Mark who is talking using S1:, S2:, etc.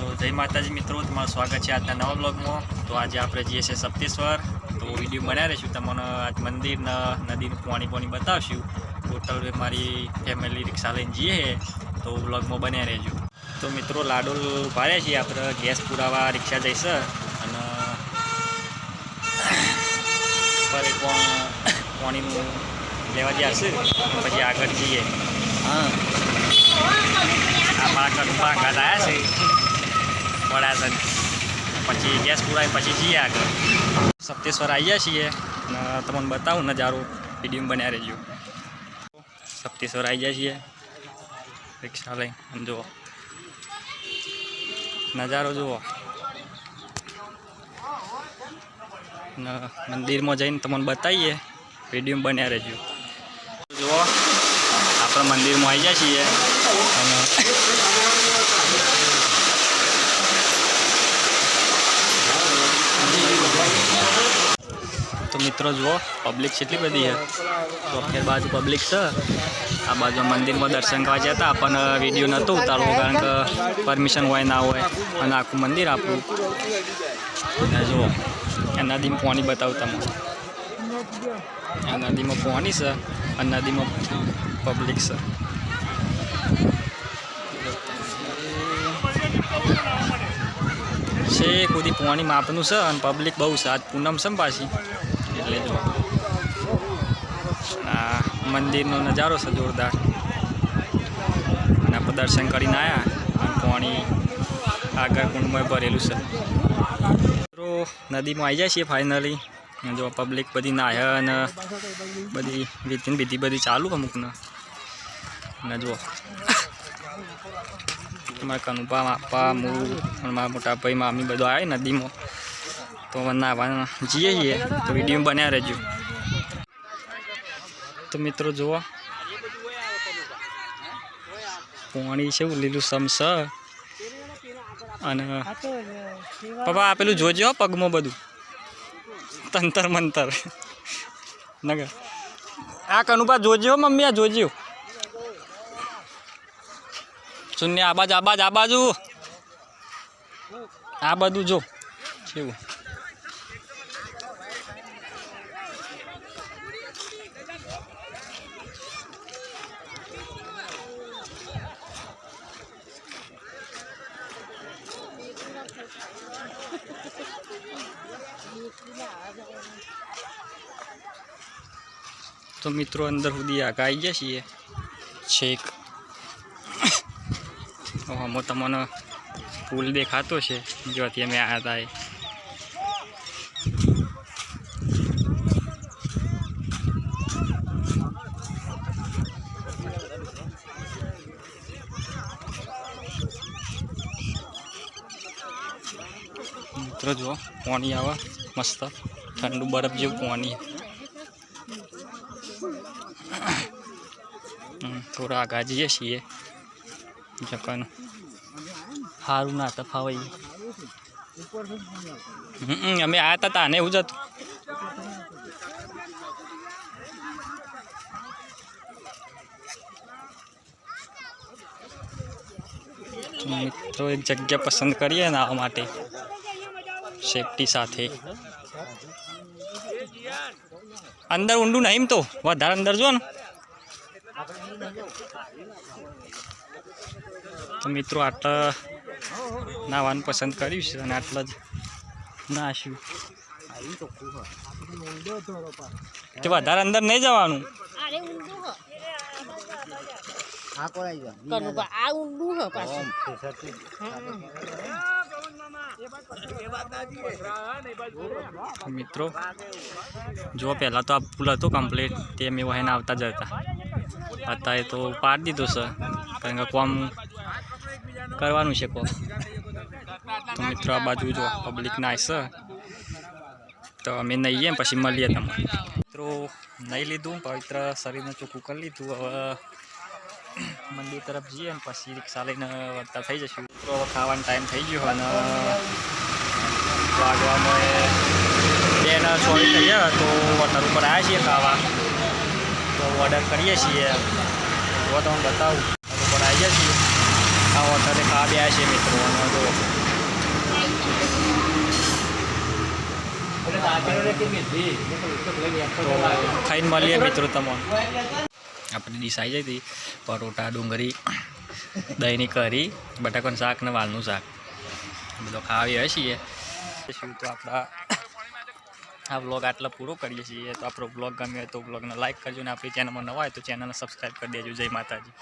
S1: તો જય માતાજી મિત્રો, તમારું સ્વાગત છે આજના નવા બ્લોગમાં। તો આજે આપણે જઈએ છીએ સપ્તેશ્વર। તો વિડીયો બનાવી રહીશું, તમને આજ મંદિર નદીનું પાણી બતાવશું। ટોટલ મારી ફેમિલી રિક્ષા લઈને જઈએ, તો બ્લોગમાં બનાવી રહેજો। તો મિત્રો લાડોલ પાડ્યા છીએ આપણે, ગેસ પુરાવા રિક્ષા જઈશે અને પર એક પાણીનું લેવા જશે, પછી આગળ જઈએ। હા, આ મારા કનુપા ઘાટ આવ્યા છે વડાસન, પછી ગેસ પુરાવી પછી જઈએ આગળ। સપ્તેશ્વર આવી ગયા છીએ અને તમને બતાવું નજારો, વિડીયો બનાવી રહેજો। સપ્તેશ્વર આવી ગયા છીએ રિક્ષા લઈને, જુઓ નજારો જુઓ। મંદિરમાં જઈને તમને બતાવીએ, વિડીયો બનાવી રહેજો। જુઓ આપણે મંદિરમાં આવી ગયા છીએ અને તો મિત્રો જુઓ પબ્લિક કેટલી બધી છે। તો ફેર બાજુ પબ્લિક છે, આ બાજુ મંદિરમાં દર્શન કરવા જતા, આપણને વિડીયો નહોતો ઉતારવો કારણ કે પરમિશન હોય ના હોય, અને આખું મંદિર આપણું જુઓ। આ નદીમાં પાણી બતાવું તમને, આ નદીમાં પાણી છે અને નદીમાં પબ્લિક છે। કુદી પાણી માપનું છે અને પબ્લિક બહુ છે, આજ પૂનમ છે પાછી એટલે જો આ મંદિરનો નજારો છે જોરદાર। અને આપણે દર્શન કરીને આવ્યા અને પાણી આગળ કુંડમાં ભરેલું છે। તો નદીમાં આવી જાય છીએ ફાઇનલી, જો પબ્લિક બધી નાહ્ય અને બધી વિધિ બધી ચાલુ અમુકને। અને જુઓ મારા કનુપા માપા હું અને મારા મોટા ભાઈ મામી બધો આવે નદીમાં, તો નાહવા જઈએ છીએ, તો વિડીયો બનાવી રહેજો। તો મિત્રો જુઓ પાણી છે લીલું સમસ, અને પપ્પા આપેલું જોજો પગમાં બધું તંતર મંતર નગર। આ કનુપા જોજો મમ્મી, આ જોજો શૂન્ય આ બાજુ આ બધું જો કેવું। તો મિત્રો અંદર સુધી આગળ આવી ગયા છીએ છેક, આમાં તમને પુલ દેખાતો છે જ્યાંથી અમે આવ્યા હતા। મિત્રો જુઓ પાણી આવે મસ્ત ઠંડુ બરફ જેવું પાણી। થોડા આગળ જઈએ છીએ જકન સારું ના તફાવાય। અમે આવ્યા હતા તાને એવું જ હતું। મિત્રો એક જગ્યા પસંદ કરીએ ને આ માટે સેફટી સાથે। અંદર ઊંડું નહીં તો વધારે અંદર જો ને। તો મિત્રો આટલા નાવાનું પસંદ કર્યું છે અને આટલા જ નાશું, તો વધારે અંદર નહીં જવાનું। મિત્રો જો પહેલાં તો આ પુલ હતો કમ્પ્લીટ, તે અમે વહીને આવતા જ હતા, અત્યારે તો પાડી દીધો છે કારણ કે કોમ કરવાનું છે કોમ। તો મિત્રો આ બાજુ જો પબ્લિક નાય છે, તો અમે નહીએ પછી મળીએ તમને। મિત્રો નહીં લીધું, પવિત્ર શરીરને ચોખ્ખું કરી લીધું, હવે મંદિર તરફ જઈએ ને પછી રિક્ષા લઈને વધતા થઈ જશું। તો હવે ખાવાનો ટાઈમ થઈ ગયો અને વાગવામાં 2:06 થઈ ગયા, તો હોટલ ઉપર આવ્યા છીએ ખાવા, તો ઓર્ડર કરીએ છીએ। જો તમને બતાવું ઉપર આવી ગયા છીએ, આ હોટલે ખાવા બેયા છે મિત્રો. અને જો ખાઈને મળીએ મિત્રો તમને. આપણે ડીશ આવી જઈ હતી પરોઠા, ડુંગળી, દહીંની કરી, બટાકાનું શાક ને વાલનું શાક બધો ખાવી છીએ. શું તો આપણા આ વ્લોગ આટલા પૂરો કરીએ છીએ. તો આપણો વ્લોગ ગમ્યો હોય તો વ્લોગને લાઈક કરજો, ને આપણી ચેનલમાં નવા હોય તો ચેનલને સબસ્ક્રાઈબ કરી દેજો. જય માતાજી.